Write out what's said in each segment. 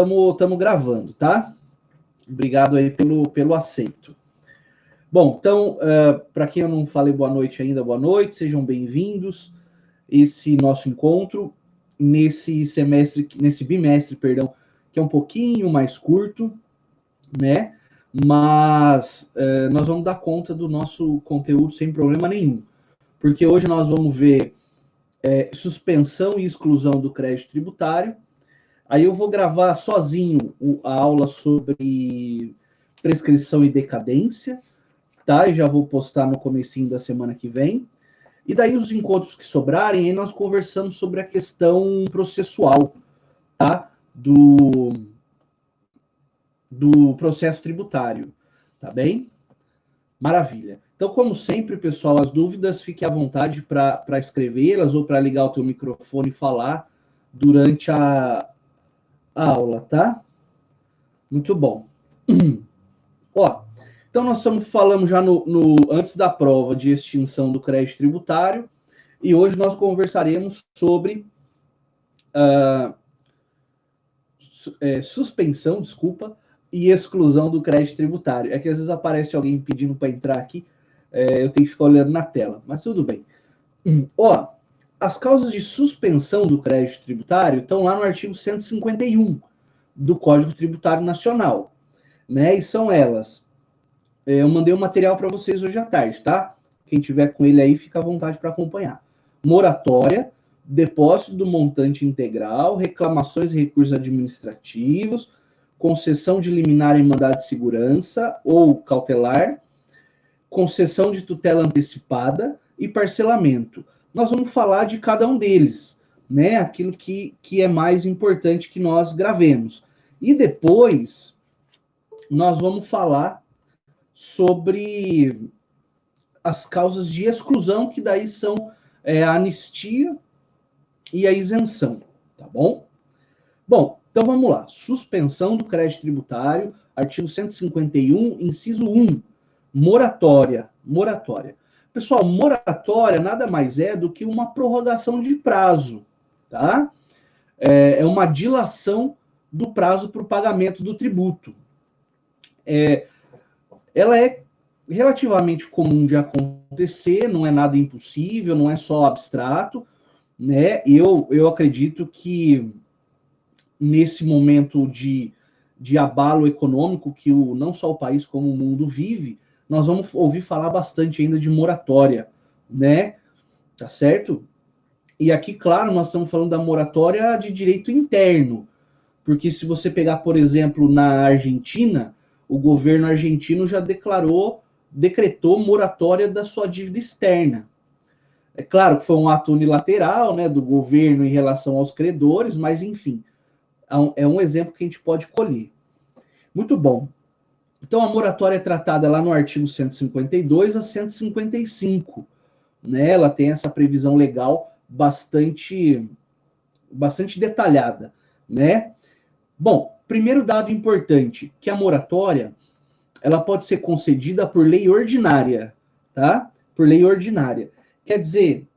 Estamos gravando, tá? Obrigado aí pelo aceito. Bom, então, para quem eu não falei boa noite ainda, boa noite, sejam bem-vindos. Esse nosso encontro nesse bimestre, perdão, que é um pouquinho mais curto, né? Mas nós vamos dar conta do nosso conteúdo sem problema nenhum. Porque hoje nós vamos ver suspensão e exclusão do crédito tributário. Aí eu vou gravar sozinho a aula sobre prescrição e decadência, tá? E já vou postar no comecinho da semana que vem. E daí os encontros que sobrarem, aí nós conversamos sobre a questão processual, tá? Do processo tributário, tá bem? Maravilha. Então, como sempre, pessoal, as dúvidas, fique à vontade para escrevê-las ou para ligar o teu microfone e falar durante a aula, tá? Muito bom. Ó, então nós falamos já antes da prova de extinção do crédito tributário e hoje nós conversaremos sobre suspensão, e exclusão do crédito tributário. É que às vezes aparece alguém pedindo para entrar aqui, eu tenho que ficar olhando na tela, mas tudo bem. Ó, as causas de suspensão do crédito tributário estão lá no artigo 151 do Código Tributário Nacional, né? E são elas. Eu mandei um material para vocês hoje à tarde, tá? Quem tiver com ele aí, fica à vontade para acompanhar. Moratória, depósito do montante integral, reclamações e recursos administrativos, concessão de liminar em mandado de segurança ou cautelar, concessão de tutela antecipada e parcelamento. Nós vamos falar de cada um deles, né? Aquilo que é mais importante que nós gravemos. E depois nós vamos falar sobre as causas de exclusão, que daí são a anistia e a isenção, tá bom? Bom, então vamos lá. Suspensão do crédito tributário, artigo 151, inciso 1, moratória. Pessoal, moratória nada mais é do que uma prorrogação de prazo, tá? É uma dilação do prazo para o pagamento do tributo. Ela é relativamente comum de acontecer, não é nada impossível, não é só abstrato, né? Eu acredito que nesse momento de abalo econômico que não só o país como o mundo vive, nós vamos ouvir falar bastante ainda de moratória, né? Tá certo? E aqui, claro, nós estamos falando da moratória de direito interno, porque se você pegar, por exemplo, na Argentina, o governo argentino já decretou moratória da sua dívida externa. É claro que foi um ato unilateral, né, do governo em relação aos credores, mas enfim, é um exemplo que a gente pode colher. Muito bom. Então, a moratória é tratada lá no artigo 152 a 155. Né? Ela tem essa previsão legal bastante detalhada. Né? Bom, primeiro dado importante, que a moratória ela pode ser concedida por lei ordinária, tá? Por lei ordinária. Quer dizer,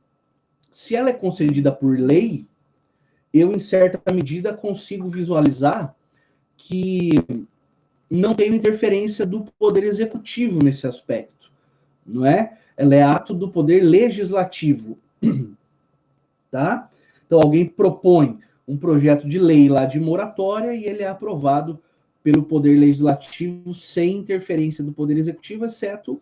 se ela é concedida por lei, eu, em certa medida, consigo visualizar que não tem interferência do Poder Executivo nesse aspecto, não é? Ela é ato do Poder Legislativo, tá? Então, alguém propõe um projeto de lei lá de moratória e ele é aprovado pelo Poder Legislativo sem interferência do Poder Executivo, exceto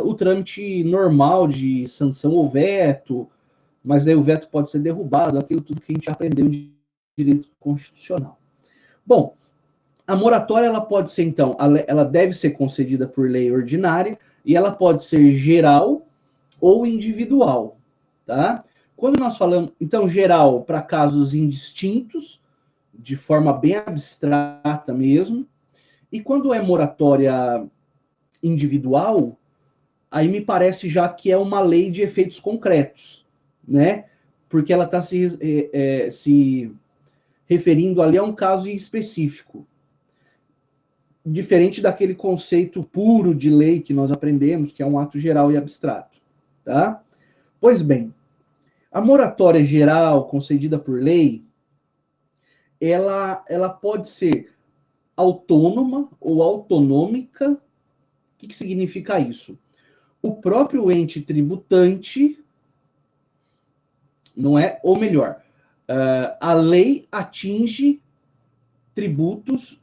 o trâmite normal de sanção ou veto, mas aí o veto pode ser derrubado, aquilo tudo que a gente aprendeu de direito constitucional. Bom, a moratória ela pode ser, então, ela deve ser concedida por lei ordinária e ela pode ser geral ou individual, tá? Quando nós falamos, então, geral para casos indistintos, de forma bem abstrata mesmo, e quando é moratória individual, aí me parece já que é uma lei de efeitos concretos, né? Porque ela está se referindo ali a um caso específico. Diferente daquele conceito puro de lei que nós aprendemos, que é um ato geral e abstrato, tá? Pois bem, a moratória geral concedida por lei, ela pode ser autônoma ou autonômica. O que significa isso? O próprio ente tributante, não é? Ou melhor, a lei atinge tributos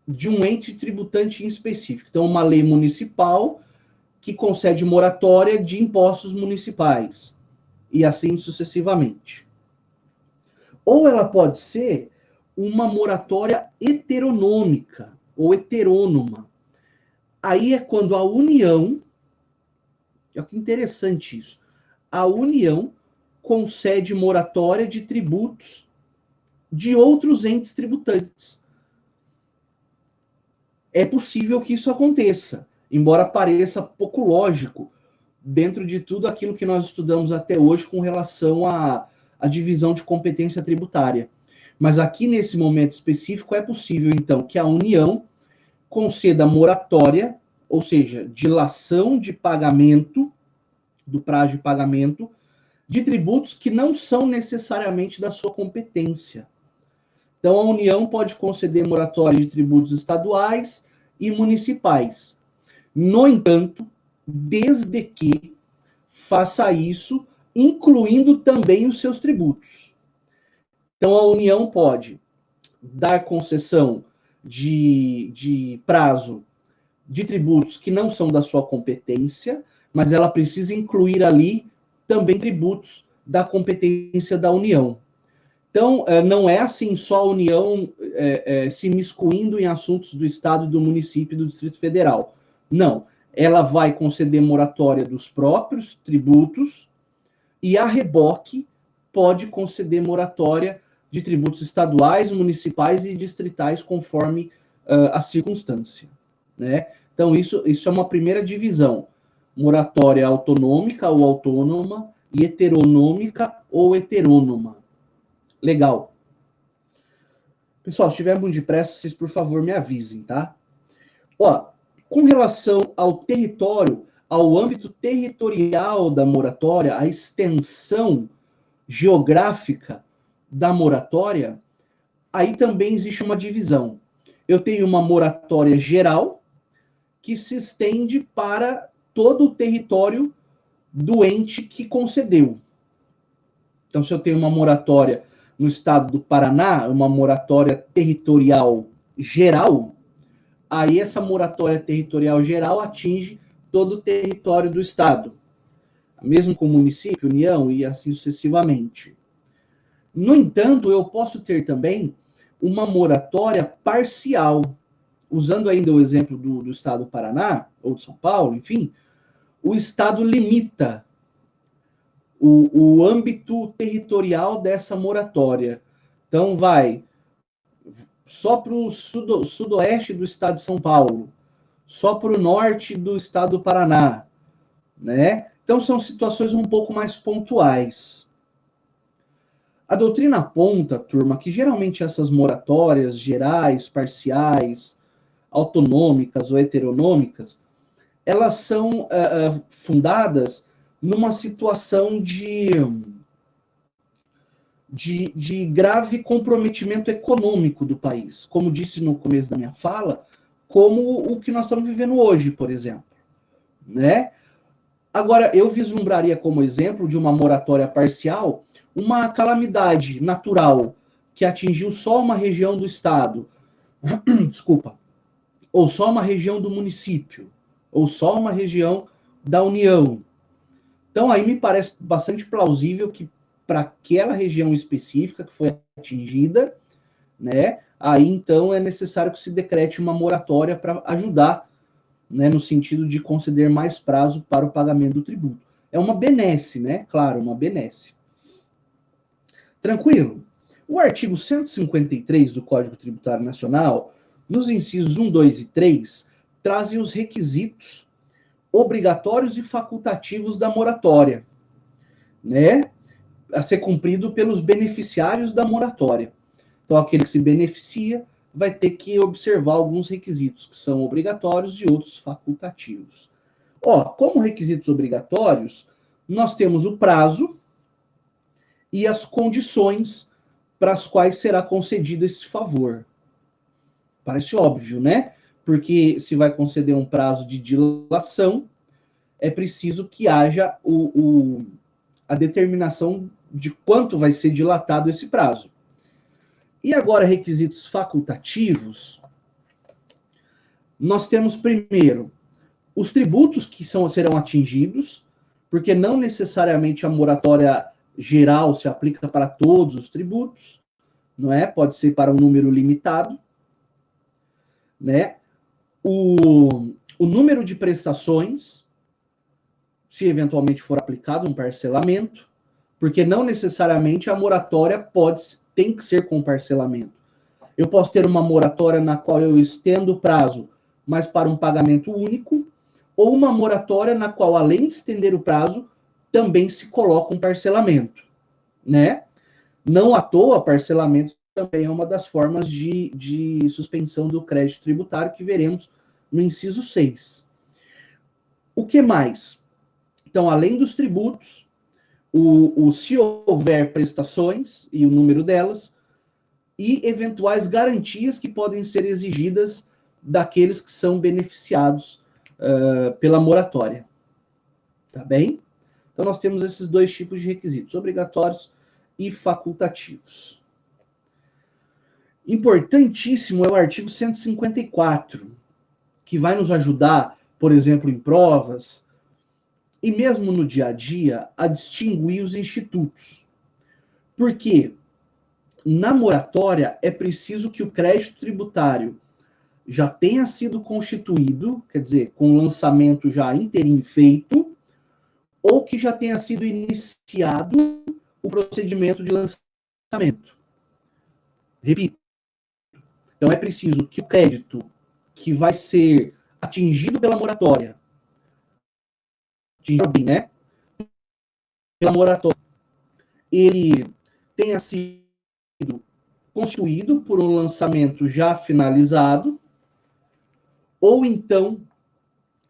de um ente tributante em específico. Então, uma lei municipal que concede moratória de impostos municipais, e assim sucessivamente. Ou ela pode ser uma moratória heteronômica ou heterônoma. Aí é quando a União, olha que interessante isso, a União concede moratória de tributos de outros entes tributantes. É possível que isso aconteça, embora pareça pouco lógico dentro de tudo aquilo que nós estudamos até hoje com relação à divisão de competência tributária. Mas aqui nesse momento específico é possível, então, que a União conceda moratória, ou seja, dilação de pagamento, do prazo de pagamento, de tributos que não são necessariamente da sua competência. Então, a União pode conceder moratória de tributos estaduais e municipais. No entanto, desde que faça isso, incluindo também os seus tributos. Então, a União pode dar concessão de prazo de tributos que não são da sua competência, mas ela precisa incluir ali também tributos da competência da União. Então, não é assim só a União se miscuindo em assuntos do Estado, do município e do Distrito Federal. Não. Ela vai conceder moratória dos próprios tributos e, a reboque, pode conceder moratória de tributos estaduais, municipais e distritais, conforme a circunstância. Né? Então, isso é uma primeira divisão. Moratória autonômica ou autônoma e heteronômica ou heterônoma. Legal. Pessoal, se tiver muito depressa, vocês, por favor, me avisem, tá? Ó, com relação ao território, ao âmbito territorial da moratória, a extensão geográfica da moratória, aí também existe uma divisão. Eu tenho uma moratória geral, que se estende para todo o território do ente que concedeu. Então, se eu tenho uma moratória no estado do Paraná, uma moratória territorial geral, aí essa moratória territorial geral atinge todo o território do estado, mesmo com o município, União e assim sucessivamente. No entanto, eu posso ter também uma moratória parcial. Usando ainda o exemplo do estado do Paraná, ou de São Paulo, enfim, o estado limita o âmbito territorial dessa moratória. Então, vai só para o sudoeste do estado de São Paulo, só para o norte do estado do Paraná, né? Então, são situações um pouco mais pontuais. A doutrina aponta, turma, que geralmente essas moratórias gerais, parciais, autonômicas ou heteronômicas, elas são fundadas numa situação de grave comprometimento econômico do país, como disse no começo da minha fala, como o que nós estamos vivendo hoje, por exemplo. Né? Agora, eu vislumbraria como exemplo de uma moratória parcial uma calamidade natural que atingiu só uma região do estado, desculpa, ou só uma região do município, ou só uma região da União. Então, aí me parece bastante plausível que para aquela região específica que foi atingida, né, aí então é necessário que se decrete uma moratória para ajudar, né, no sentido de conceder mais prazo para o pagamento do tributo. É uma benesse, né? Claro, uma benesse. Tranquilo? O artigo 153 do Código Tributário Nacional, nos incisos 1, 2 e 3, trazem os requisitos obrigatórios e facultativos da moratória, né? A ser cumprido pelos beneficiários da moratória. Então, aquele que se beneficia vai ter que observar alguns requisitos que são obrigatórios e outros facultativos. Ó, como requisitos obrigatórios, nós temos o prazo e as condições para as quais será concedido esse favor. Parece óbvio, né? Porque se vai conceder um prazo de dilação, é preciso que haja a determinação de quanto vai ser dilatado esse prazo. E agora, requisitos facultativos. Nós temos, primeiro, os tributos que serão atingidos, porque não necessariamente a moratória geral se aplica para todos os tributos, não é? Pode ser para um número limitado, né? O número de prestações, se eventualmente for aplicado um parcelamento, porque não necessariamente a moratória tem que ser com parcelamento. Eu posso ter uma moratória na qual eu estendo o prazo, mas para um pagamento único, ou uma moratória na qual, além de estender o prazo, também se coloca um parcelamento, né? Não à toa, parcelamento também é uma das formas de suspensão do crédito tributário que veremos no inciso 6. O que mais? Então, além dos tributos, se houver prestações e o número delas, e eventuais garantias que podem ser exigidas daqueles que são beneficiados pela moratória. Tá bem? Então, nós temos esses dois tipos de requisitos, obrigatórios e facultativos. Importantíssimo é o artigo 154, que vai nos ajudar, por exemplo, em provas, e mesmo no dia a dia, a distinguir os institutos. Por quê? Na moratória, é preciso que o crédito tributário já tenha sido constituído, quer dizer, com o lançamento já inteirinho feito, ou que já tenha sido iniciado o procedimento de lançamento. Repito. Então, é preciso que o crédito que vai ser atingido pela moratória, né? Pela moratória, ele tenha sido constituído por um lançamento já finalizado, ou então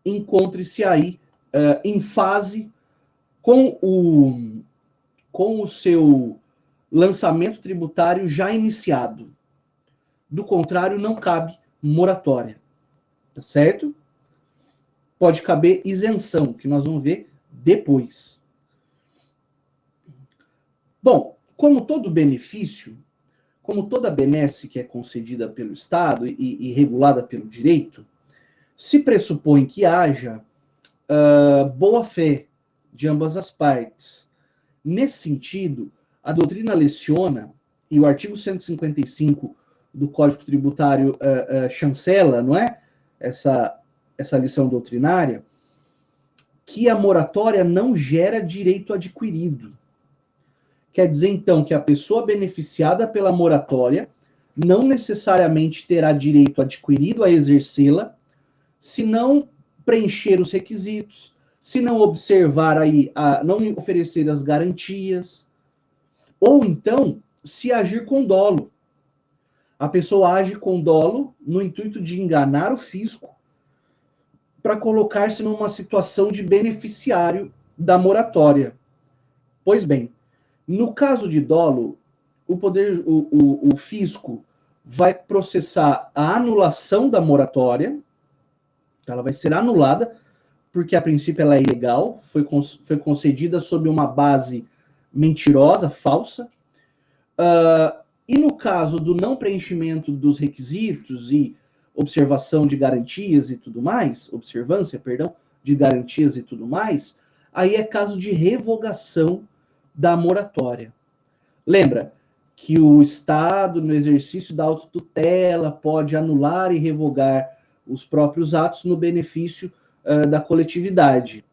encontre-se aí em fase com o seu lançamento tributário já iniciado. Do contrário, não cabe moratória. Tá certo? Pode caber isenção, que nós vamos ver depois. Bom, como todo benefício, como toda benesse que é concedida pelo Estado e regulada pelo direito, se pressupõe que haja boa-fé de ambas as partes. Nesse sentido, a doutrina leciona, e o artigo 155 do Código Tributário chancela, não é? Essa lição doutrinária, que a moratória não gera direito adquirido. Quer dizer, então, que a pessoa beneficiada pela moratória não necessariamente terá direito adquirido a exercê-la, se não preencher os requisitos, se não observar aí, não oferecer as garantias, ou então se agir com dolo. A pessoa age com dolo no intuito de enganar o fisco para colocar-se numa situação de beneficiário da moratória. Pois bem, no caso de dolo, o fisco vai processar a anulação da moratória, ela vai ser anulada, porque a princípio ela é ilegal, foi concedida sob uma base mentirosa, falsa. E no caso do não preenchimento dos requisitos e observação de garantias e tudo mais, observância, perdão, de garantias e tudo mais, aí é caso de revogação da moratória. Lembra que o Estado, no exercício da autotutela, pode anular e revogar os próprios atos no benefício da coletividade,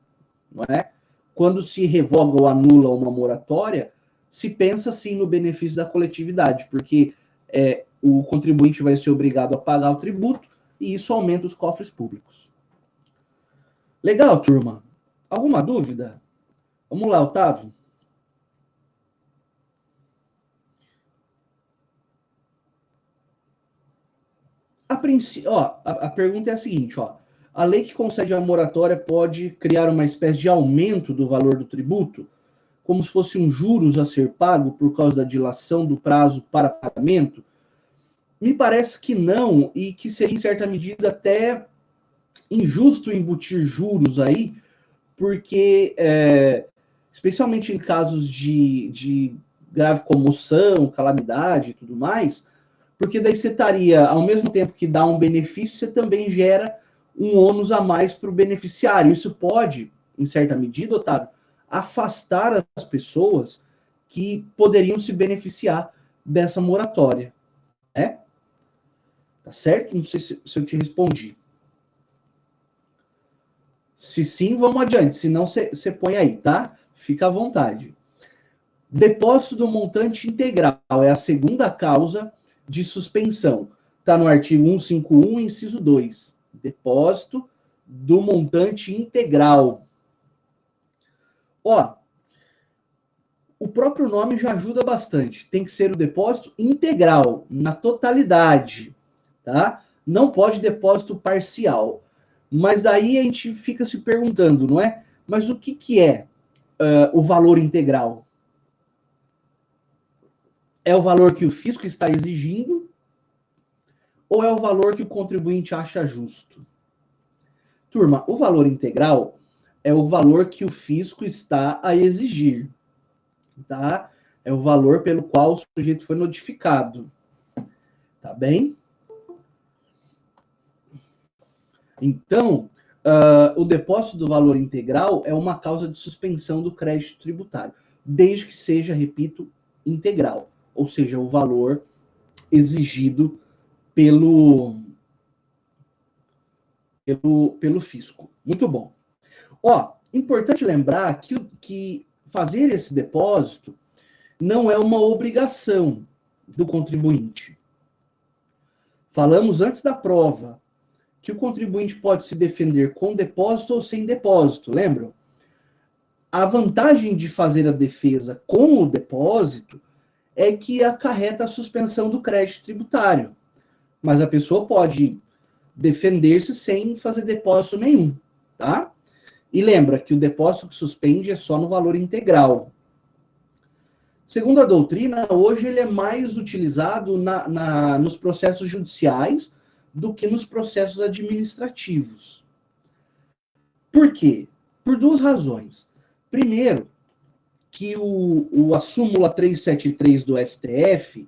não é? Quando se revoga ou anula uma moratória, se pensa sim no benefício da coletividade, porque o contribuinte vai ser obrigado a pagar o tributo e isso aumenta os cofres públicos. Legal, turma? Alguma dúvida? Vamos lá, Otávio. A pergunta é a seguinte, ó. A lei que concede a moratória pode criar uma espécie de aumento do valor do tributo como se fosse um juros a ser pago por causa da dilação do prazo para pagamento? Me parece que não, e que seria, em certa medida, até injusto embutir juros aí, porque, especialmente em casos de grave comoção, calamidade e tudo mais, porque daí você estaria, ao mesmo tempo que dá um benefício, você também gera um ônus a mais para o beneficiário. Isso pode, em certa medida, Otávio, afastar as pessoas que poderiam se beneficiar dessa moratória. Tá certo? Não sei se eu te respondi. Se sim, vamos adiante. Se não, você põe aí, tá? Fica à vontade. Depósito do montante integral é a segunda causa de suspensão. Está no artigo 151, inciso 2. Depósito do montante integral. Ó, o próprio nome já ajuda bastante. Tem que ser o depósito integral, na totalidade, tá? Não pode depósito parcial. Mas daí a gente fica se perguntando, não é? Mas o que é o valor integral? É o valor que o fisco está exigindo ou é o valor que o contribuinte acha justo? Turma, o valor integral é o valor que o fisco está a exigir, tá? É o valor pelo qual o sujeito foi notificado, tá bem? Então, o depósito do valor integral é uma causa de suspensão do crédito tributário, desde que seja, repito, integral, ou seja, o valor exigido pelo fisco. Muito bom. Ó, importante lembrar que fazer esse depósito não é uma obrigação do contribuinte. Falamos antes da prova que o contribuinte pode se defender com depósito ou sem depósito, lembram? A vantagem de fazer a defesa com o depósito é que acarreta a suspensão do crédito tributário. Mas a pessoa pode defender-se sem fazer depósito nenhum, tá? E lembra que o depósito que suspende é só no valor integral. Segundo a doutrina, hoje ele é mais utilizado nos processos judiciais do que nos processos administrativos. Por quê? Por duas razões. Primeiro, que a súmula 373 do STF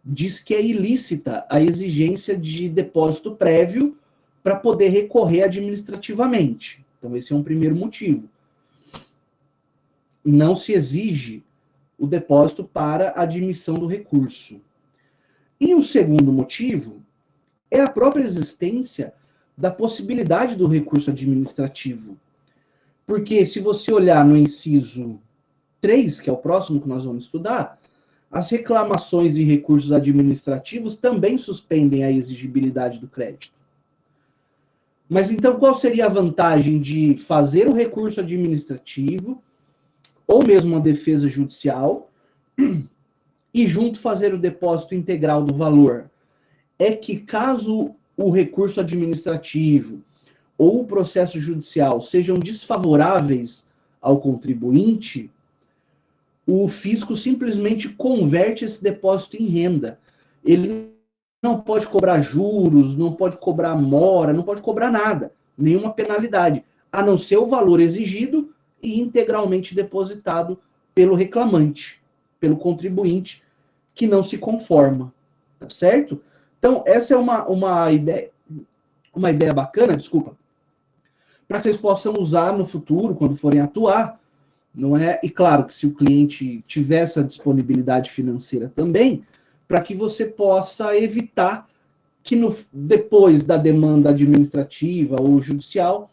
diz que é ilícita a exigência de depósito prévio para poder recorrer administrativamente. Então, esse é um primeiro motivo. Não se exige o depósito para a admissão do recurso. E o segundo motivo é a própria existência da possibilidade do recurso administrativo. Porque se você olhar no inciso 3, que é o próximo que nós vamos estudar, as reclamações e recursos administrativos também suspendem a exigibilidade do crédito. Mas então qual seria a vantagem de fazer o recurso administrativo ou mesmo uma defesa judicial e junto fazer o depósito integral do valor? É que caso o recurso administrativo ou o processo judicial sejam desfavoráveis ao contribuinte, o fisco simplesmente converte esse depósito em renda. Ele não pode cobrar juros, não pode cobrar mora, não pode cobrar nada, nenhuma penalidade, a não ser o valor exigido e integralmente depositado pelo reclamante, pelo contribuinte, que não se conforma, tá certo? Então, essa é uma ideia bacana, desculpa, para que vocês possam usar no futuro, quando forem atuar, não é? E claro que se o cliente tiver essa disponibilidade financeira também, para que você possa evitar que depois da demanda administrativa ou judicial,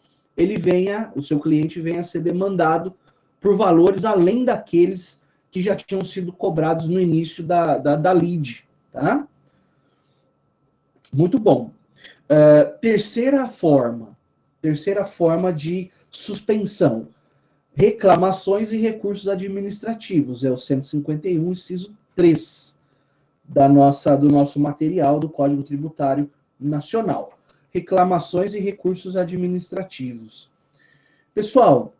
o seu cliente venha a ser demandado por valores além daqueles que já tinham sido cobrados no início da lide, tá? Muito bom. Terceira forma de suspensão: reclamações e recursos administrativos. É o 151, inciso 3 do nosso material do Código Tributário Nacional. Reclamações e recursos administrativos. Pessoal,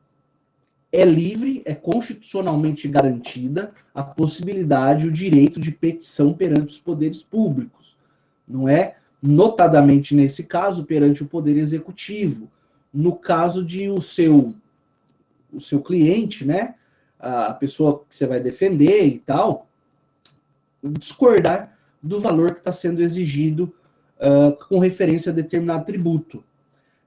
é livre, é constitucionalmente garantida a possibilidade, o direito de petição perante os poderes públicos, não é? Notadamente nesse caso, perante o Poder Executivo. No caso de o seu cliente, né? A pessoa que você vai defender e tal, discordar do valor que está sendo exigido com referência a determinado tributo.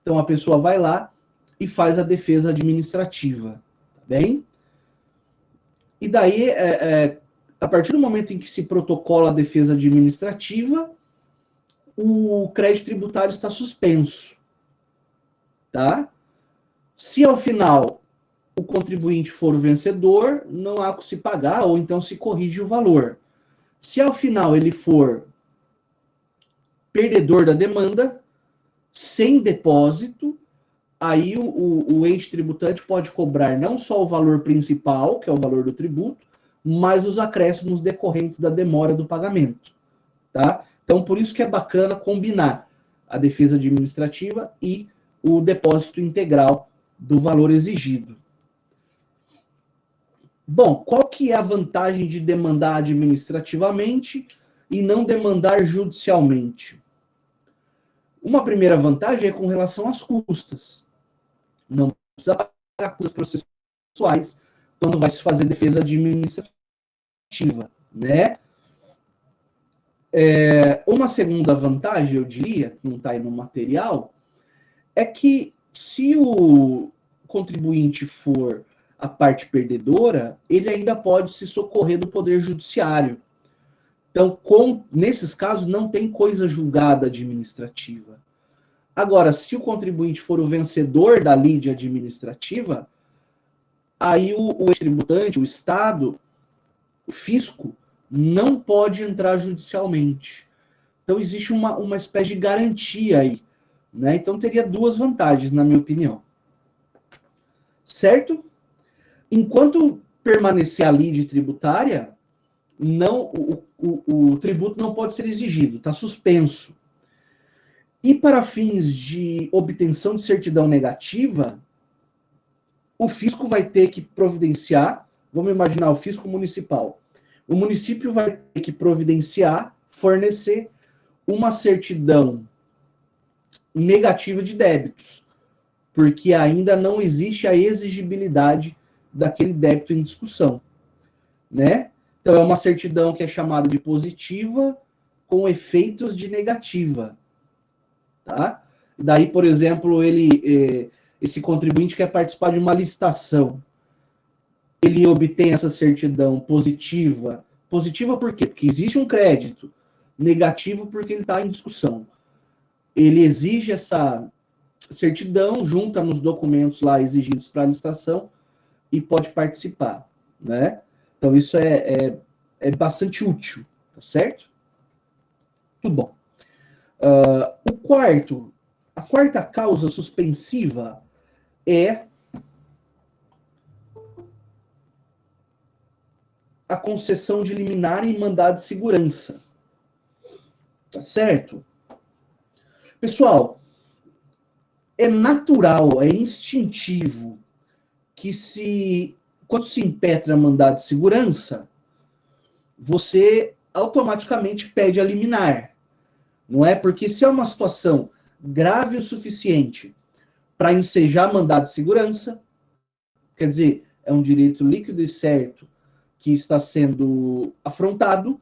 Então, a pessoa vai lá e faz a defesa administrativa, tá bem? E daí, a partir do momento em que se protocola a defesa administrativa, o crédito tributário está suspenso, tá? Se ao final o contribuinte for o vencedor, não há o que se pagar, ou então se corrige o valor. Se ao final ele for perdedor da demanda, sem depósito, aí o ente tributante pode cobrar não só o valor principal, que é o valor do tributo, mas os acréscimos decorrentes da demora do pagamento, tá? Então, por isso que é bacana combinar a defesa administrativa e o depósito integral do valor exigido. Bom, qual que é a vantagem de demandar administrativamente e não demandar judicialmente? Uma primeira vantagem é com relação às custas. Não precisa pagar custas processuais quando vai se fazer defesa administrativa, né? Uma segunda vantagem, eu diria, que não está aí no material, é que se o contribuinte for a parte perdedora, ele ainda pode se socorrer do Poder Judiciário. Então, nesses casos, não tem coisa julgada administrativa. Agora, se o contribuinte for o vencedor da lide administrativa, aí o tributante, o Estado, o fisco, não pode entrar judicialmente. Então, existe uma espécie de garantia aí, né? Então, teria duas vantagens, na minha opinião. Certo? Enquanto permanecer a lide tributária, o tributo não pode ser exigido, está suspenso. E para fins de obtenção de certidão negativa, o fisco vai ter que providenciar, vamos imaginar o fisco municipal, o município vai ter que providenciar, fornecer uma certidão negativa de débitos, porque ainda não existe a exigibilidade daquele débito em discussão, né? Então, é uma certidão que é chamada de positiva com efeitos de negativa, tá? Daí, por exemplo, esse contribuinte quer participar de uma licitação. Ele obtém essa certidão positiva. Positiva por quê? Porque existe um crédito. Negativo porque ele está em discussão. Ele exige essa certidão, junta nos documentos lá exigidos para a licitação e pode participar, né? Então, isso é bastante útil, tá certo? Tudo bom. A quarta causa suspensiva é a concessão de liminar em mandado de segurança. Tá certo? Pessoal, é natural, é instintivo que quando se impetra mandado de segurança, você automaticamente pede a liminar. Não é? Porque se é uma situação grave o suficiente para ensejar mandado de segurança, quer dizer, é um direito líquido e certo que está sendo afrontado,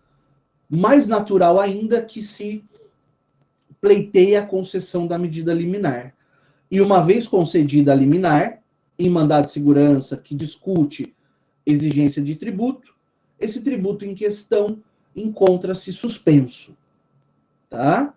mais natural ainda que se pleiteie a concessão da medida liminar. E uma vez concedida a liminar, em mandado de segurança que discute exigência de tributo, esse tributo em questão encontra-se suspenso. Tá?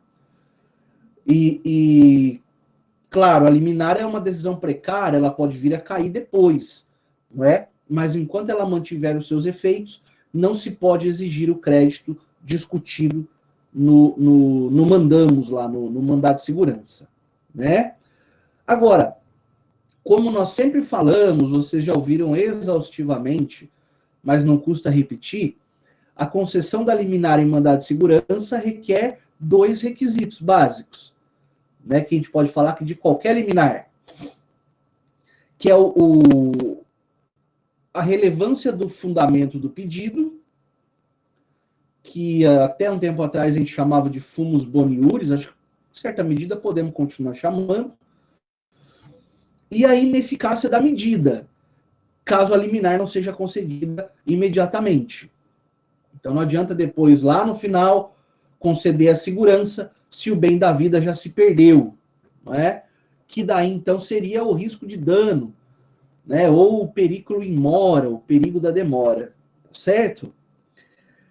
Claro, a liminar é uma decisão precária, ela pode vir a cair depois, não é? Mas enquanto ela mantiver os seus efeitos, não se pode exigir o crédito discutido no mandamos lá, no mandado de segurança, né? Agora, como nós sempre falamos, vocês já ouviram exaustivamente, mas não custa repetir, a concessão da liminar em mandado de segurança requer 2 requisitos básicos, né, que a gente pode falar que de qualquer liminar, que é a relevância do fundamento do pedido, que até um tempo atrás a gente chamava de fumus boniuris, acho que em certa medida podemos continuar chamando, e a ineficácia da medida, caso a liminar não seja concedida imediatamente. Então não adianta depois, lá no final, conceder a segurança se o bem da vida já se perdeu, não é? Que daí então seria o risco de dano, né? Ou o perigo in mora, o perigo da demora, certo?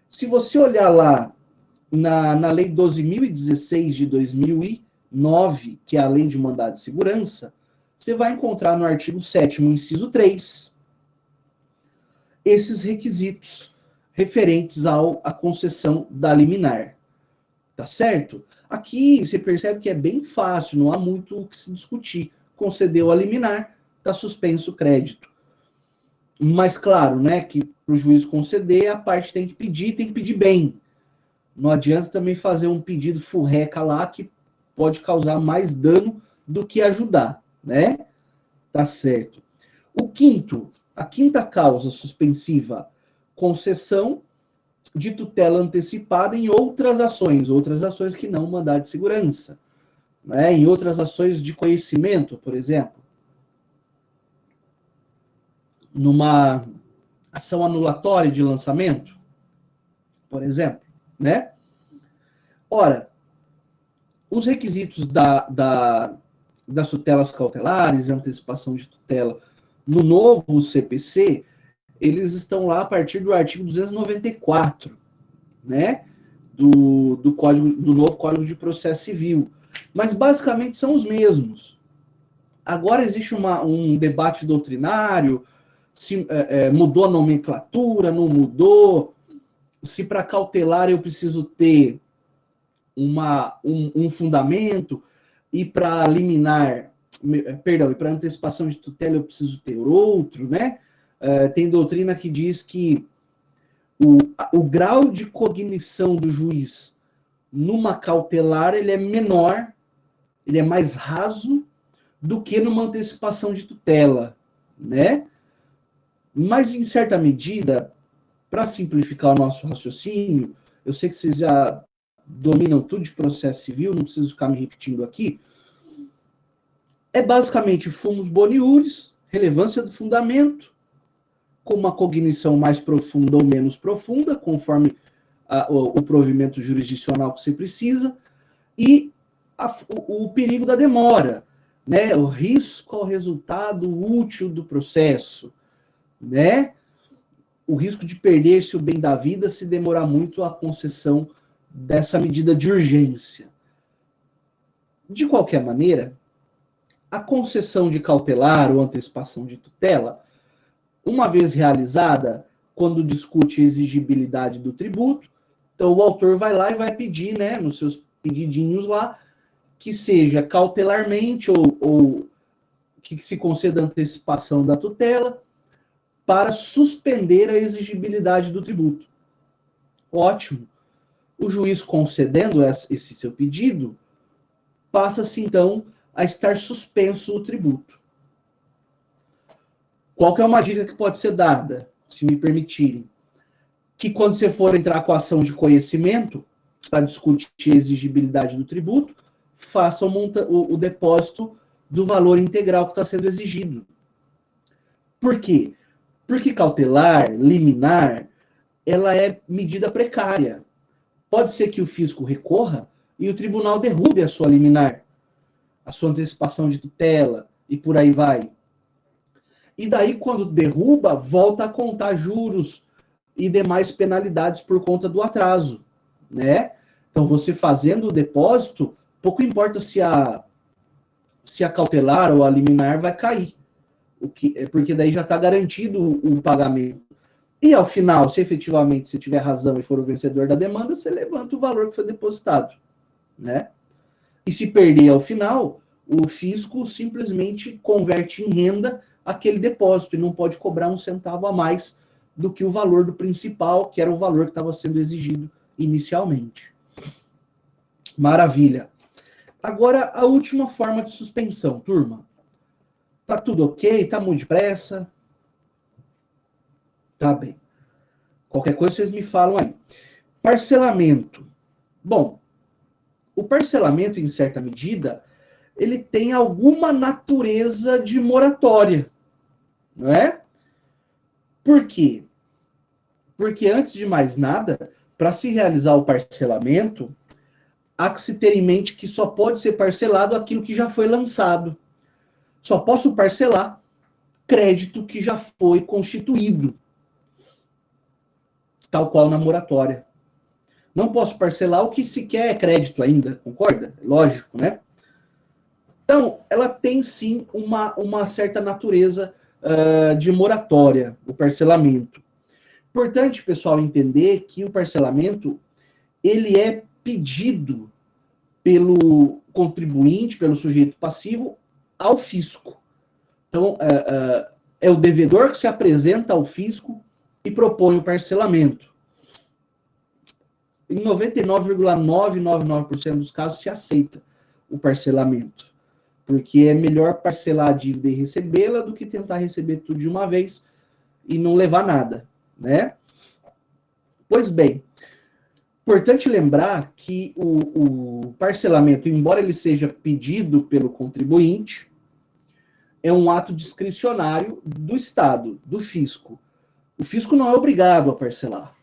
Se você olhar lá na Lei 12.016 de 2009, que é a Lei de Mandado de Segurança, você vai encontrar no artigo 7º, inciso 3, esses requisitos referentes à concessão da liminar. Tá certo? Aqui você percebe que é bem fácil, não há muito o que se discutir. Concedeu a liminar, está suspenso o crédito. Mas claro, né, que para o juiz conceder, a parte tem que pedir bem. Não adianta também fazer um pedido furreca lá que pode causar mais dano do que ajudar, né? Tá certo. A quinta causa suspensiva, concessão de tutela antecipada em outras ações que não mandado de segurança, né? Em outras ações de conhecimento, por exemplo. Numa ação anulatória de lançamento, por exemplo, né? Ora, os requisitos das tutelas cautelares, antecipação de tutela, no novo CPC, eles estão lá a partir do artigo 294, né? Do novo Código de Processo Civil. Mas basicamente são os mesmos. Agora existe um debate doutrinário, se mudou a nomenclatura, não mudou, se para cautelar eu preciso ter um fundamento, e para liminar, perdão, e para antecipação de tutela eu preciso ter outro, né? Tem doutrina que diz que o grau de cognição do juiz numa cautelar ele é menor, ele é mais raso do que numa antecipação de tutela, né? Mas, em certa medida, para simplificar o nosso raciocínio, eu sei que vocês já dominam tudo de processo civil, não preciso ficar me repetindo aqui, é basicamente fumus boniuris, relevância do fundamento, com uma cognição mais profunda ou menos profunda, conforme o provimento jurisdicional que você precisa, e o perigo da demora, né? O risco ao resultado útil do processo, né? O risco de perder-se o bem da vida se demorar muito a concessão dessa medida de urgência. De qualquer maneira, a concessão de cautelar ou antecipação de tutela, uma vez realizada, quando discute a exigibilidade do tributo, então o autor vai lá e vai pedir, né, nos seus pedidinhos lá, que seja cautelarmente ou que se conceda antecipação da tutela para suspender a exigibilidade do tributo. Ótimo. O juiz concedendo esse seu pedido, passa-se então a estar suspenso o tributo. Qual que é uma dica que pode ser dada, se me permitirem? Que quando você for entrar com a ação de conhecimento, para discutir a exigibilidade do tributo, faça o depósito do valor integral que está sendo exigido. Por quê? Porque cautelar, liminar, ela é medida precária. Pode ser que o fisco recorra e o tribunal derrube a sua liminar, a sua antecipação de tutela, e por aí vai. E daí, quando derruba, volta a contar juros e demais penalidades por conta do atraso, né? Então, você fazendo o depósito, pouco importa se a cautelar ou a liminar vai cair, porque daí já está garantido o pagamento. E ao final, se efetivamente você tiver razão e for o vencedor da demanda, você levanta o valor que foi depositado, né? E se perder ao final, o fisco simplesmente converte em renda aquele depósito e não pode cobrar um centavo a mais do que o valor do principal, que era o valor que estava sendo exigido inicialmente. Maravilha. Agora, a última forma de suspensão, turma. Tá tudo ok? Tá muito depressa? Tá bem. Qualquer coisa vocês me falam aí. Parcelamento. Bom, o parcelamento, em certa medida, ele tem alguma natureza de moratória, não é? Por quê? Porque, antes de mais nada, para se realizar o parcelamento, há que se ter em mente que só pode ser parcelado aquilo que já foi lançado. Só posso parcelar crédito que já foi constituído, tal qual na moratória. Não posso parcelar o que sequer é crédito ainda, concorda? Lógico, né? Então, ela tem sim uma certa natureza de moratória, o parcelamento. Importante, pessoal, entender que o parcelamento ele é pedido pelo contribuinte, pelo sujeito passivo, ao fisco. Então, é o devedor que se apresenta ao fisco e propõe o parcelamento. Em 99,999% dos casos se aceita o parcelamento, porque é melhor parcelar a dívida e recebê-la do que tentar receber tudo de uma vez e não levar nada, né? Pois bem, importante lembrar que o parcelamento, embora ele seja pedido pelo contribuinte, é um ato discricionário do Estado, do fisco. O fisco não é obrigado a parcelar.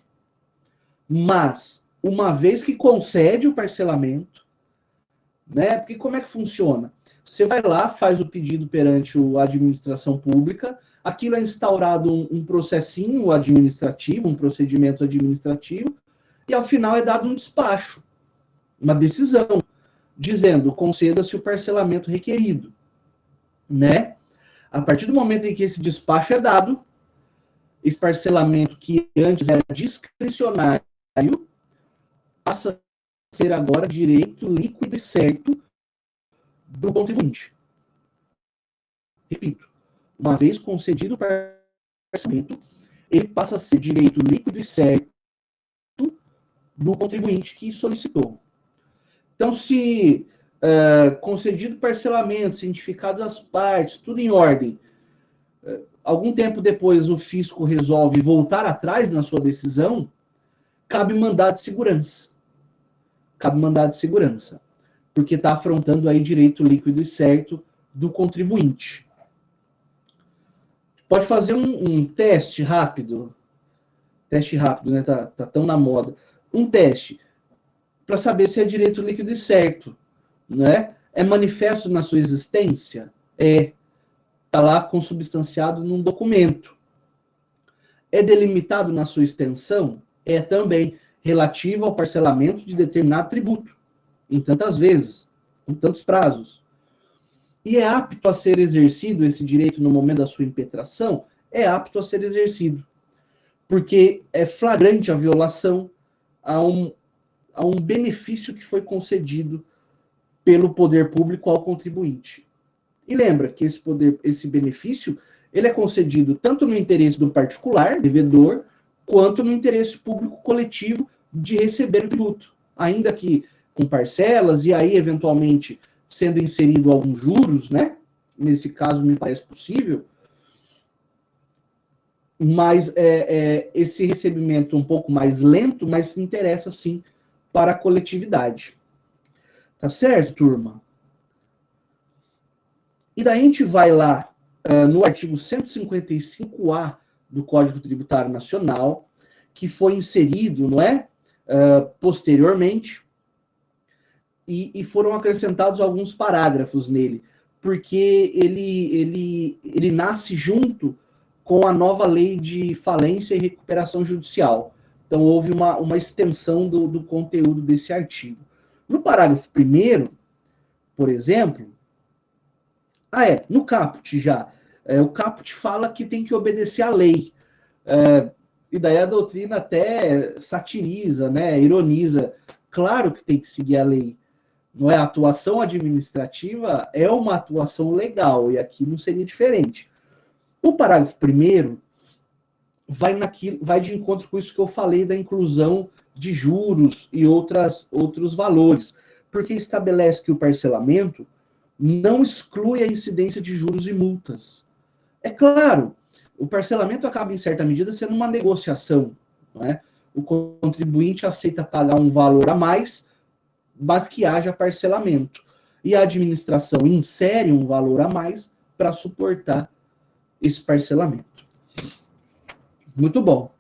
Mas, uma vez que concede o parcelamento, né? Porque como é que funciona? Você vai lá, faz o pedido perante a administração pública, aquilo é instaurado um processinho administrativo, um procedimento administrativo, e ao final é dado um despacho, uma decisão, dizendo, conceda-se o parcelamento requerido, né? A partir do momento em que esse despacho é dado, esse parcelamento que antes era discricionário, passa a ser agora direito líquido e certo do contribuinte. Repito, uma vez concedido o parcelamento, ele passa a ser direito líquido e certo do contribuinte que solicitou. Então, se concedido parcelamento, cientificadas as partes, tudo em ordem, algum tempo depois o fisco resolve voltar atrás na sua decisão, cabe mandado de segurança. Cabe mandado de segurança, porque está afrontando aí direito líquido e certo do contribuinte. Pode fazer um teste rápido, né? Tá tão na moda. Um teste para saber se é direito líquido e certo, né? É manifesto na sua existência? Está lá consubstanciado num documento. É delimitado na sua extensão? É também relativo ao parcelamento de determinado tributo, em tantas vezes, em tantos prazos. E é apto a ser exercido esse direito no momento da sua impetração? É apto a ser exercido, porque é flagrante a violação a um benefício que foi concedido pelo poder público ao contribuinte. E lembra que esse benefício, ele é concedido tanto no interesse do particular, devedor, quanto no interesse público coletivo de receber o tributo, ainda que com parcelas, e aí, eventualmente, sendo inserido alguns juros, né? Nesse caso, me parece possível, mas esse recebimento um pouco mais lento, mas interessa, sim, para a coletividade. Tá certo, turma? E daí a gente vai lá no artigo 155A do Código Tributário Nacional, que foi inserido, não é? Posteriormente, e foram acrescentados alguns parágrafos nele, porque ele nasce junto com a nova lei de falência e recuperação judicial. Então, houve uma extensão do conteúdo desse artigo. No parágrafo 1º, por exemplo, no caput já, o caput fala que tem que obedecer à lei. E daí a doutrina até satiriza, né, ironiza. Claro que tem que seguir a lei. Não é? A atuação administrativa é uma atuação legal, e aqui não seria diferente. O parágrafo 1º vai de encontro com isso que eu falei da inclusão de juros e outros valores, porque estabelece que o parcelamento não exclui a incidência de juros e multas. É claro, O parcelamento acaba, em certa medida, sendo uma negociação, não é? O contribuinte aceita pagar um valor a mais, mas que haja parcelamento. E a administração insere um valor a mais para suportar esse parcelamento. Muito bom.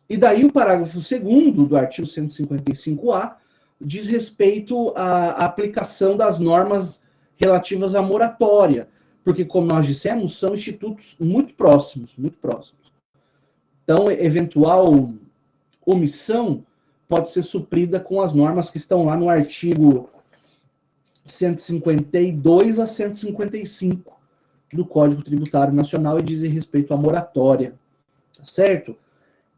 E daí o parágrafo 2º do artigo 155A diz respeito à aplicação das normas relativas à moratória, porque, como nós dissemos, são institutos muito próximos, muito próximos. Então, eventual omissão pode ser suprida com as normas que estão lá no artigo 152 a 155 do Código Tributário Nacional e dizem respeito à moratória, tá certo?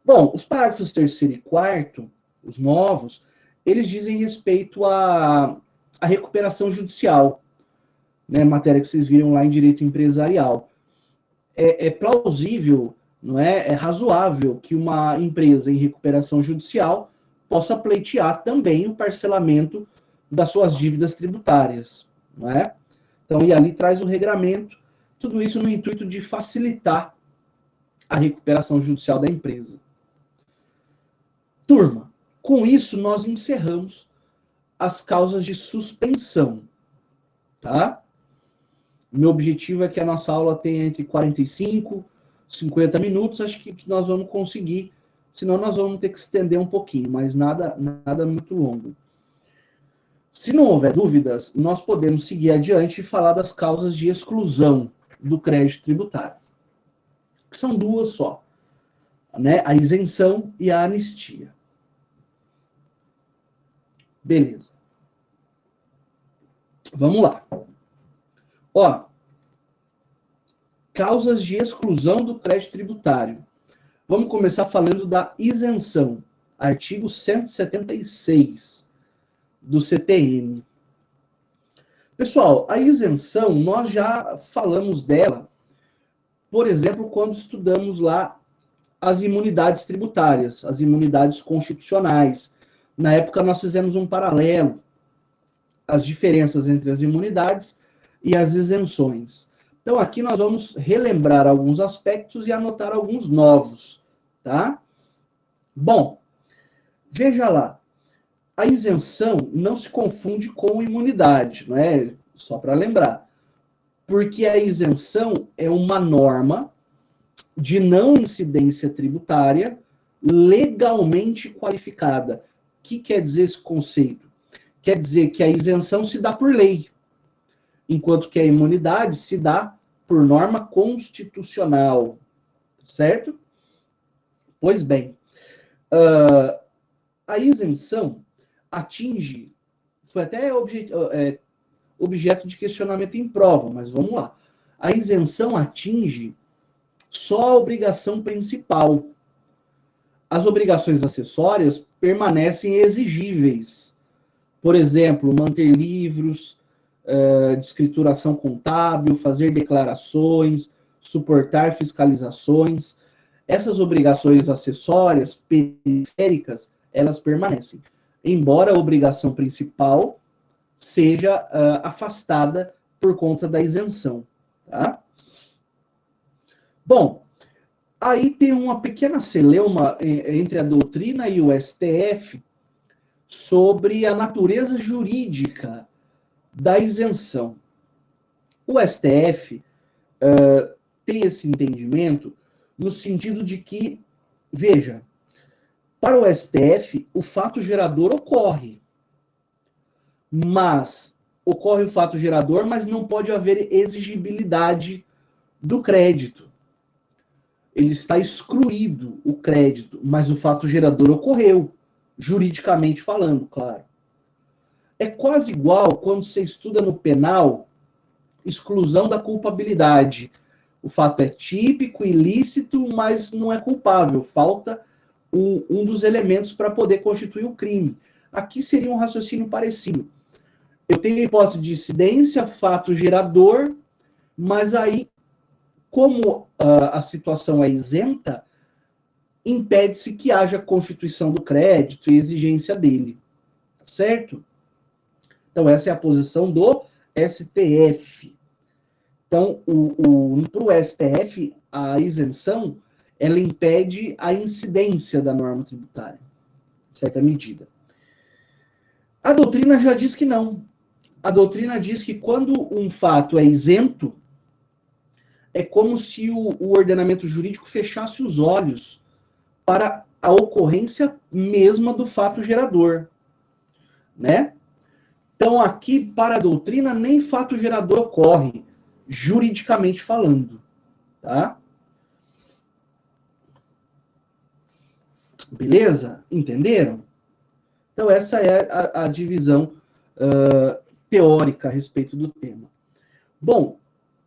Bom, os parágrafos 3º e 4º, os novos, eles dizem respeito à recuperação judicial, né, matéria que vocês viram lá em direito empresarial. É plausível, não é razoável que uma empresa em recuperação judicial possa pleitear também o parcelamento das suas dívidas tributárias, não é? Então, e ali traz o regramento, tudo isso no intuito de facilitar a recuperação judicial da empresa. Turma, com isso nós encerramos as causas de suspensão, tá? Meu objetivo é que a nossa aula tenha entre 45 e 50 minutos, acho que nós vamos conseguir, senão nós vamos ter que estender um pouquinho, mas nada muito longo. Se não houver dúvidas, nós podemos seguir adiante e falar das causas de exclusão do crédito tributário, que são duas só, né? A isenção e a anistia. Beleza. Vamos lá. Ó, causas de exclusão do crédito tributário. Vamos começar falando da isenção. Artigo 176 do CTN. Pessoal, a isenção, nós já falamos dela, por exemplo, quando estudamos lá as imunidades tributárias, as imunidades constitucionais. Na época, nós fizemos um paralelo, as diferenças entre as imunidades e as isenções. Então, aqui nós vamos relembrar alguns aspectos e anotar alguns novos, tá? Bom, veja lá. A isenção não se confunde com imunidade, não é? Só para lembrar. Porque a isenção é uma norma de não incidência tributária legalmente qualificada. O que quer dizer esse conceito? Quer dizer que a isenção se dá por lei, enquanto que a imunidade se dá por norma constitucional, certo? Pois bem, a isenção atinge, foi até objeto de questionamento em prova, mas vamos lá. A isenção atinge só a obrigação principal. As obrigações acessórias permanecem exigíveis. Por exemplo, manter livros de escrituração contábil, fazer declarações, suportar fiscalizações. Essas obrigações acessórias, periféricas, elas permanecem, embora a obrigação principal seja afastada por conta da isenção. Tá? Bom, aí tem uma pequena celeuma entre a doutrina e o STF sobre a natureza jurídica da isenção. O STF tem esse entendimento no sentido de que, veja, para o STF, o fato gerador ocorre. Mas ocorre o fato gerador, mas não pode haver exigibilidade do crédito. Ele está excluído, o crédito, mas o fato gerador ocorreu, juridicamente falando, claro. É quase igual quando você estuda no penal, exclusão da culpabilidade. O fato é típico, ilícito, mas não é culpável. Falta um dos elementos para poder constituir o crime. Aqui seria um raciocínio parecido. Eu tenho a hipótese de incidência, fato gerador, mas aí, como a situação é isenta, impede-se que haja constituição do crédito e exigência dele. Certo? Então, essa é a posição do STF. Então, para o STF, a isenção, ela impede a incidência da norma tributária, em certa medida. A doutrina já diz que não. A doutrina diz que quando um fato é isento, é como se o ordenamento jurídico fechasse os olhos para a ocorrência mesma do fato gerador, né? Então, aqui, para a doutrina, nem fato gerador ocorre, juridicamente falando, tá? Beleza? Entenderam? Então, essa é a divisão teórica a respeito do tema. Bom,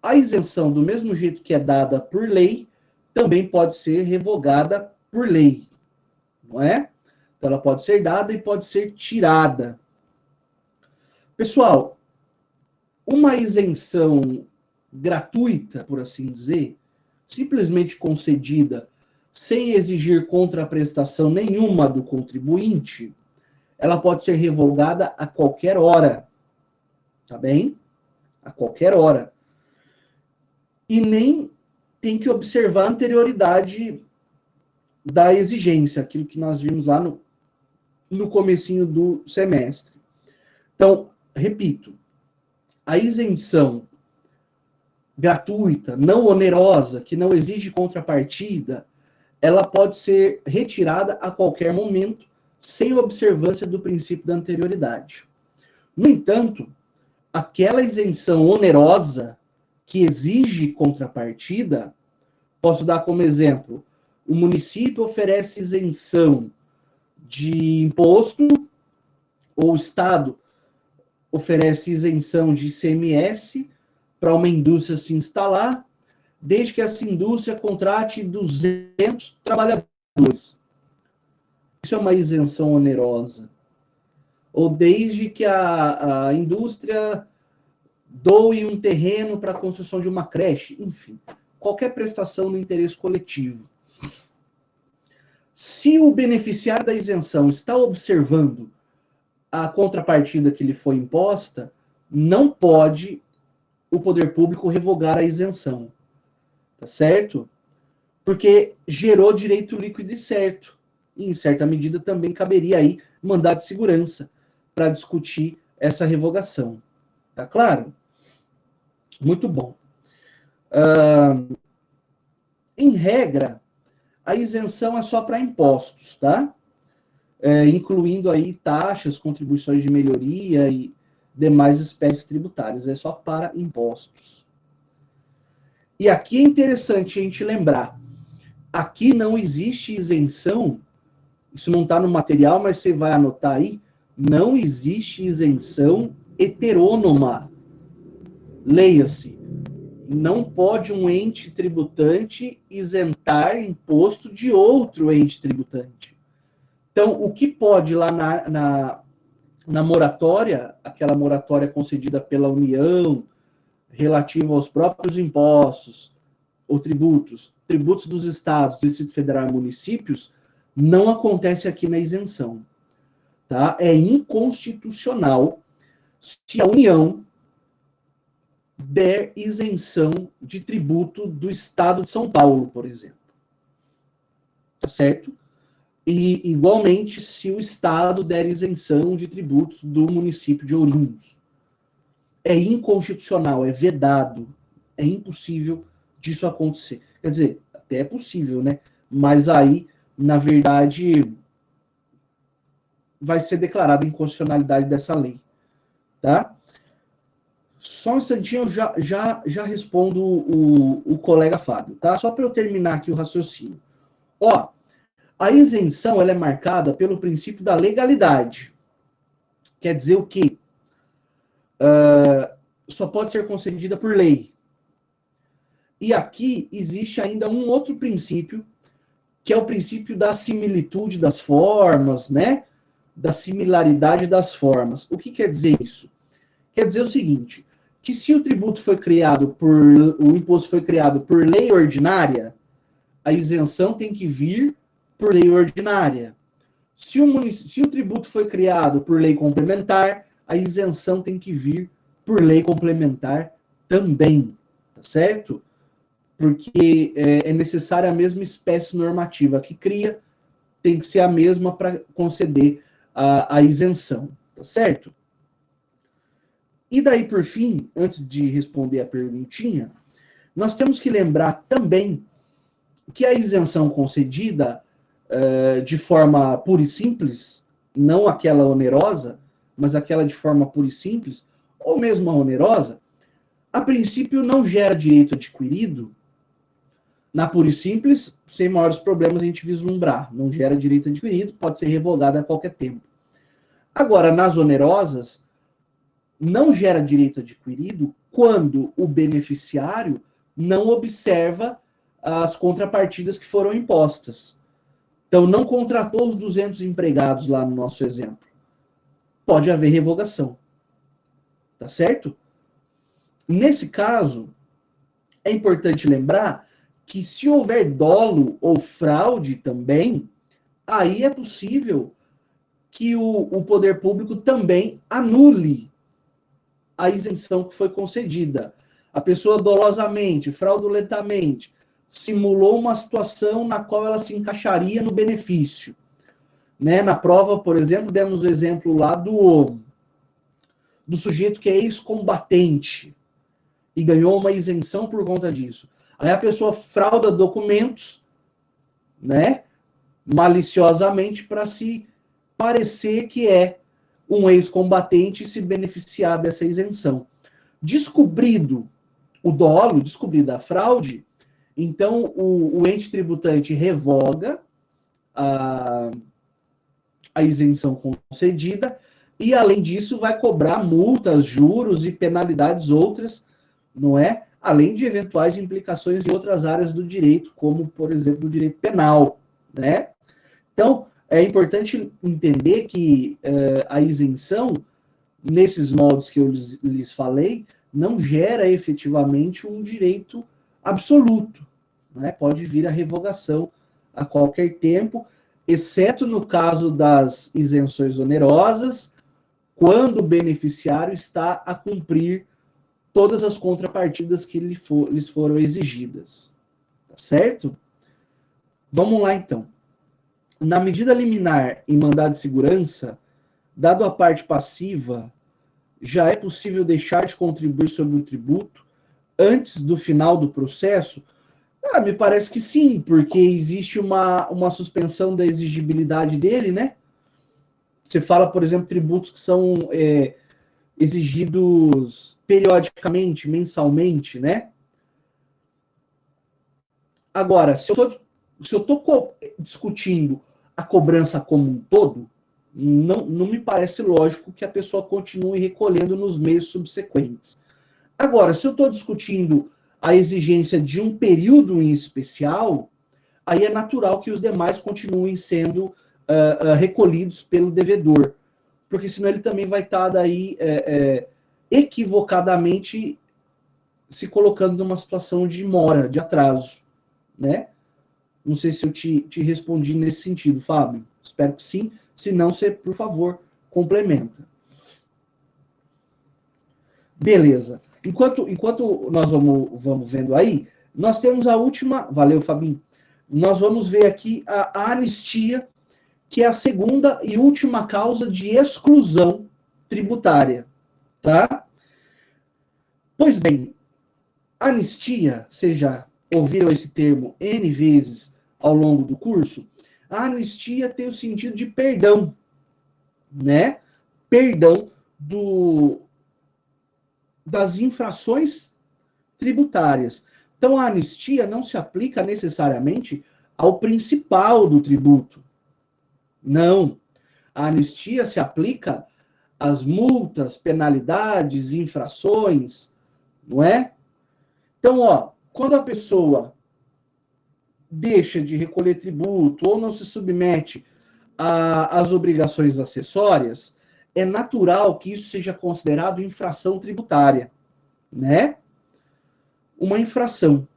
a isenção, do mesmo jeito que é dada por lei, também pode ser revogada por lei, não é? Então, ela pode ser dada e pode ser tirada. Pessoal, uma isenção gratuita, por assim dizer, simplesmente concedida, sem exigir contraprestação nenhuma do contribuinte, ela pode ser revogada a qualquer hora. Tá bem? A qualquer hora. E nem tem que observar a anterioridade da exigência, aquilo que nós vimos lá no comecinho do semestre. Então, repito, a isenção gratuita, não onerosa, que não exige contrapartida, ela pode ser retirada a qualquer momento, sem observância do princípio da anterioridade. No entanto, aquela isenção onerosa que exige contrapartida, posso dar como exemplo, o município oferece isenção de imposto, ou o Estado oferece isenção de ICMS para uma indústria se instalar, desde que essa indústria contrate 200 trabalhadores. Isso é uma isenção onerosa. Ou desde que a indústria doe um terreno para a construção de uma creche, enfim, qualquer prestação no interesse coletivo. Se o beneficiário da isenção está observando a contrapartida que lhe foi imposta, não pode o poder público revogar a isenção, tá certo? Porque gerou direito líquido e certo. E, em certa medida, também caberia aí mandado de segurança para discutir essa revogação. Tá claro? Muito bom. Em regra, a isenção é só para impostos, tá? Incluindo aí taxas, contribuições de melhoria e demais espécies tributárias. É só para impostos. E aqui é interessante a gente lembrar, aqui não existe isenção, isso não está no material, mas você vai anotar aí, não existe isenção heterônoma. Leia-se, não pode um ente tributante isentar imposto de outro ente tributante. Então, o que pode lá na moratória, aquela moratória concedida pela União, relativa aos próprios impostos ou tributos dos estados, Distrito Federal e municípios, não acontece aqui na isenção. Tá? É inconstitucional se a União der isenção de tributo do estado de São Paulo, por exemplo. Tá certo? E, igualmente, se o estado der isenção de tributos do município de Ourinhos. É inconstitucional, é vedado, é impossível disso acontecer. Quer dizer, até é possível, né? Mas aí, na verdade, vai ser declarada a inconstitucionalidade dessa lei, tá? Só um instantinho, eu já respondo o colega Fábio, tá? Só para eu terminar aqui o raciocínio. Ó, a isenção, ela é marcada pelo princípio da legalidade. Quer dizer o quê? Só pode ser concedida por lei. E aqui existe ainda um outro princípio, que é o princípio da similitude das formas, né? Da similaridade das formas. O que quer dizer isso? Quer dizer o seguinte, que se o tributo foi criado o imposto foi criado por lei ordinária, a isenção tem que vir por lei ordinária. Se o tributo foi criado por lei complementar, a isenção tem que vir por lei complementar também. tá certo? Porque é necessária a mesma espécie normativa que cria, tem que ser a mesma para conceder a isenção, tá certo? E daí, por fim, antes de responder a perguntinha, nós temos que lembrar também que a isenção concedida de forma pura e simples, não aquela onerosa, mas aquela de forma pura e simples, ou mesmo a onerosa, a princípio não gera direito adquirido. Na pura e simples, sem maiores problemas a gente vislumbrar, não gera direito adquirido, pode ser revogada a qualquer tempo. Agora, nas onerosas, não gera direito adquirido quando o beneficiário não observa as contrapartidas que foram impostas. Então, não contratou os 200 empregados lá no nosso exemplo. Pode haver revogação. Tá certo? Nesse caso, é importante lembrar que se houver dolo ou fraude também, aí é possível que o poder público também anule a isenção que foi concedida. A pessoa dolosamente, fraudulentamente, simulou uma situação na qual ela se encaixaria no benefício. Né? Na prova, por exemplo, demos o exemplo lá do sujeito que é ex-combatente e ganhou uma isenção por conta disso. Aí a pessoa frauda documentos, né, maliciosamente para se parecer que é um ex-combatente e se beneficiar dessa isenção. Descobrido o dolo, descobrida a fraude, então o ente tributante revoga a isenção concedida e, além disso, vai cobrar multas, juros e penalidades outras, não é? Além de eventuais implicações em outras áreas do direito, como, por exemplo, o direito penal, né? Então, é importante entender que a isenção, nesses moldes que eu lhes falei, não gera efetivamente um direito absoluto, né? Pode vir a revogação a qualquer tempo, exceto no caso das isenções onerosas, quando o beneficiário está a cumprir todas as contrapartidas que lhes foram exigidas. Tá certo? Vamos lá, então. Na medida liminar em mandado de segurança, dado a parte passiva, já é possível deixar de contribuir sobre o tributo antes do final do processo? Me parece que sim, porque existe uma suspensão da exigibilidade dele, né? Você fala, por exemplo, tributos que são exigidos periodicamente, mensalmente, né? Agora, se eu estou discutindo a cobrança como um todo, não me parece lógico que a pessoa continue recolhendo nos meses subsequentes. Agora, se eu estou discutindo a exigência de um período em especial, aí é natural que os demais continuem sendo recolhidos pelo devedor, porque senão ele também vai estar daí equivocadamente se colocando numa situação de mora, de atraso, né? Não sei se eu te respondi nesse sentido, Fábio. Espero que sim. Se não, você, por favor, complementa. Beleza. Enquanto nós vamos vendo aí, nós temos a última... Valeu, Fabinho. Nós vamos ver aqui a anistia, que é a segunda e última causa de exclusão tributária. Tá? Pois bem, anistia, vocês já ouviram esse termo N vezes ao longo do curso? A anistia tem o sentido de perdão, né? Perdão das infrações tributárias. Então, a anistia não se aplica necessariamente ao principal do tributo. Não. A anistia se aplica às multas, penalidades, infrações, não é? Então, quando a pessoa deixa de recolher tributo ou não se submete às obrigações acessórias, é natural que isso seja considerado infração tributária, né? Uma infração.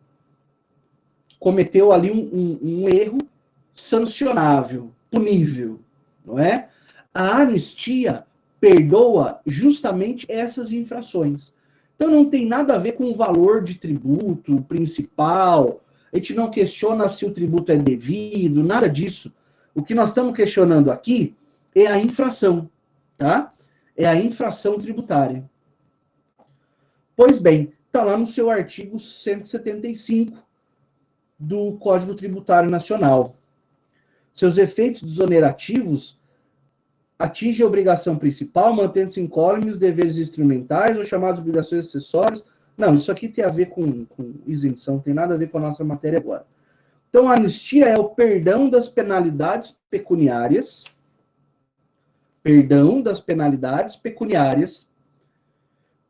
Cometeu ali um erro sancionável, punível, não é? A anistia perdoa justamente essas infrações. Então não tem nada a ver com o valor de tributo principal, a gente não questiona se o tributo é devido, nada disso. O que nós estamos questionando aqui é a infração, tá? É a infração tributária. Pois bem, está lá no seu artigo 175 do Código Tributário Nacional. Seus efeitos desonerativos atingem a obrigação principal, mantendo-se incólumes os deveres instrumentais ou chamadas obrigações acessórias. Não, isso aqui tem a ver com isenção, não tem nada a ver com a nossa matéria agora. Então, a anistia é o perdão das penalidades pecuniárias,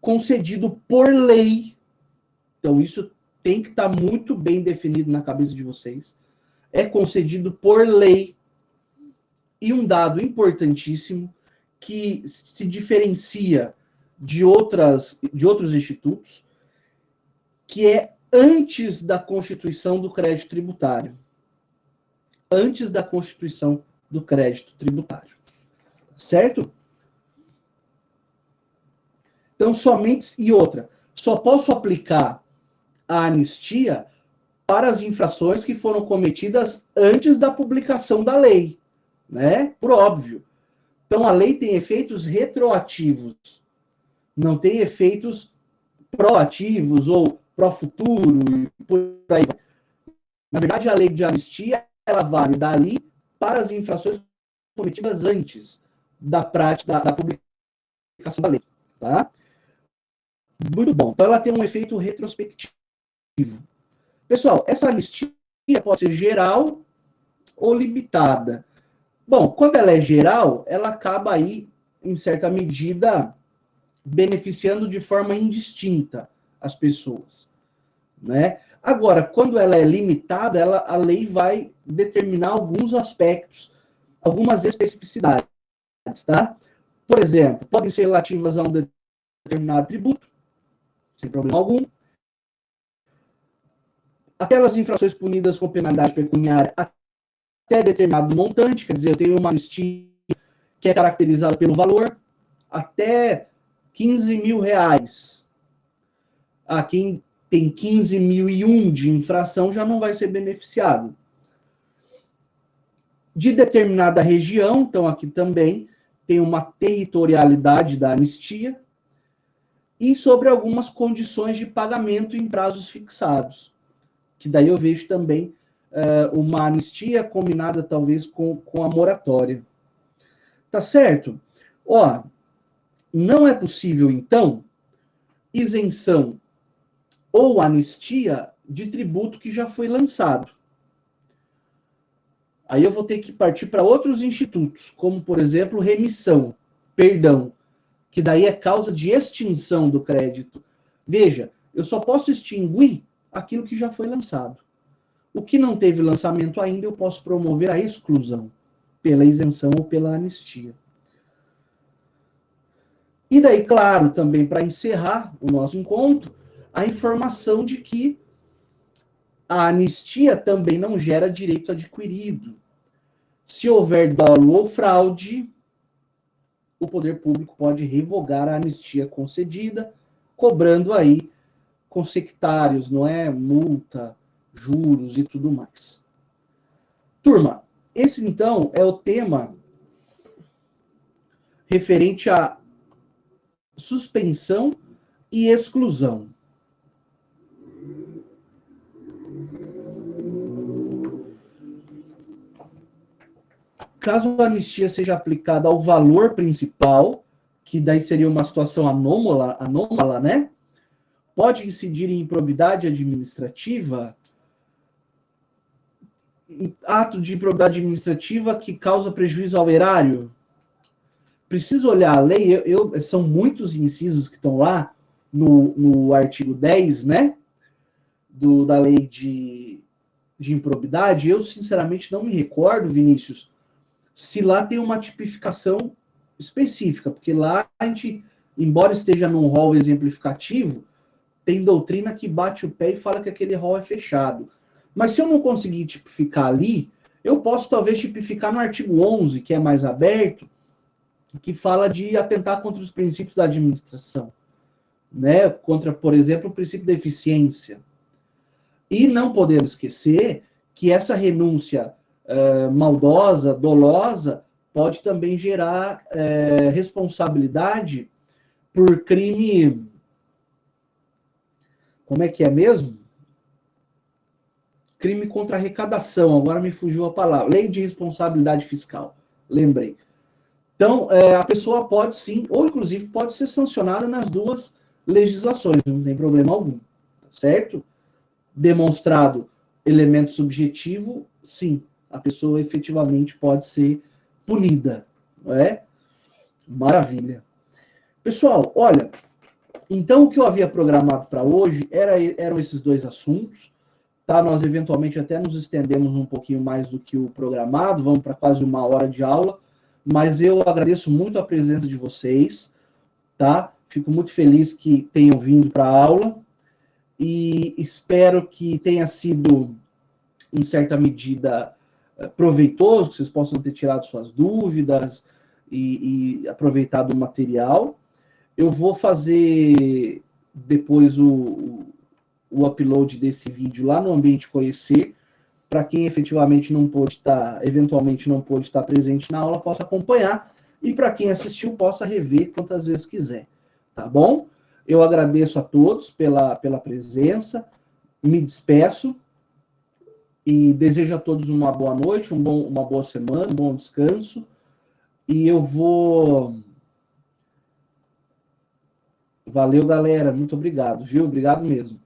concedido por lei. Então, isso tem que estar muito bem definido na cabeça de vocês. É concedido por lei. E um dado importantíssimo que se diferencia de outros institutos, que é antes da constituição do crédito tributário. Antes da constituição do crédito tributário. Certo? Então, somente... E outra, só posso aplicar a anistia para as infrações que foram cometidas antes da publicação da lei, né? Por óbvio. Então, a lei tem efeitos retroativos, não tem efeitos proativos ou pró-futuro, e por aí vai. Na verdade, a lei de anistia, ela vale dali para as infrações cometidas antes da prática, da publicação da lei, tá? Muito bom. Então, ela tem um efeito retrospectivo. Pessoal, essa anistia pode ser geral ou limitada. Bom, quando ela é geral, ela acaba aí, em certa medida, beneficiando de forma indistinta as pessoas, né? Agora, quando ela é limitada, a lei vai determinar alguns aspectos, algumas especificidades, tá? Por exemplo, podem ser relativas a um determinado tributo, sem problema algum. Aquelas infrações punidas com penalidade pecuniária até determinado montante, quer dizer, eu tenho uma anistia que é caracterizada pelo valor, até 15 mil reais. Quem tem 15.001 de infração já não vai ser beneficiado. De determinada região, então aqui também tem uma territorialidade da anistia, e sobre algumas condições de pagamento em prazos fixados, que daí eu vejo também uma anistia combinada talvez com a moratória. Tá certo? Ó, não é possível, então, isenção ou anistia de tributo que já foi lançado. Aí eu vou ter que partir para outros institutos, como, por exemplo, remissão, perdão, que daí é causa de extinção do crédito. Veja, eu só posso extinguir aquilo que já foi lançado. O que não teve lançamento ainda, eu posso promover a exclusão, pela isenção ou pela anistia. E daí, claro, também para encerrar o nosso encontro, a informação de que a anistia também não gera direito adquirido. Se houver dolo ou fraude, o poder público pode revogar a anistia concedida, cobrando aí consectários, não é? Multa, juros e tudo mais. Turma, esse então é o tema referente à suspensão e exclusão. Caso a anistia seja aplicada ao valor principal, que daí seria uma situação anômala, né? Pode incidir em improbidade administrativa, ato de improbidade administrativa que causa prejuízo ao erário. Preciso olhar a lei, são muitos incisos que estão lá no artigo 10, né? Da lei de improbidade. Eu, sinceramente, não me recordo, Vinícius, se lá tem uma tipificação específica, porque lá a gente, embora esteja num rol exemplificativo, tem doutrina que bate o pé e fala que aquele rol é fechado. Mas se eu não conseguir tipificar ali, eu posso talvez tipificar no artigo 11, que é mais aberto, que fala de atentar contra os princípios da administração, né? Contra, por exemplo, o princípio da eficiência. E não podemos esquecer que essa renúncia maldosa, dolosa, pode também gerar responsabilidade por crime. Como é que é mesmo? Crime contra arrecadação, agora me fugiu a palavra. Lei de responsabilidade fiscal, lembrei. Então, a pessoa pode sim, ou inclusive pode ser sancionada nas duas legislações, não tem problema algum, certo? Demonstrado elemento subjetivo, sim, a pessoa efetivamente pode ser punida, não é? Maravilha. Pessoal, olha, então o que eu havia programado para hoje eram esses dois assuntos, tá? Nós eventualmente até nos estendemos um pouquinho mais do que o programado, vamos para quase 1 hora de aula, mas eu agradeço muito a presença de vocês, tá? Fico muito feliz que tenham vindo para a aula e espero que tenha sido, em certa medida, proveitoso, que vocês possam ter tirado suas dúvidas e aproveitado o material. Eu vou fazer depois o upload desse vídeo lá no Ambiente Conhecer, para quem efetivamente não pôde estar, eventualmente não pôde estar presente na aula, possa acompanhar, e para quem assistiu, possa rever quantas vezes quiser, tá bom? Eu agradeço a todos pela presença, me despeço, e desejo a todos uma boa noite, uma boa semana, um bom descanso, e eu vou... Valeu, galera, muito obrigado, viu? Obrigado mesmo.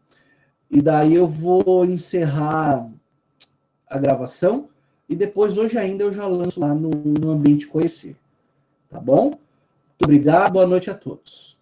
E daí eu vou encerrar a gravação e depois, hoje ainda, eu já lanço lá no Ambiente Conhecer. Tá bom? Muito obrigado, boa noite a todos.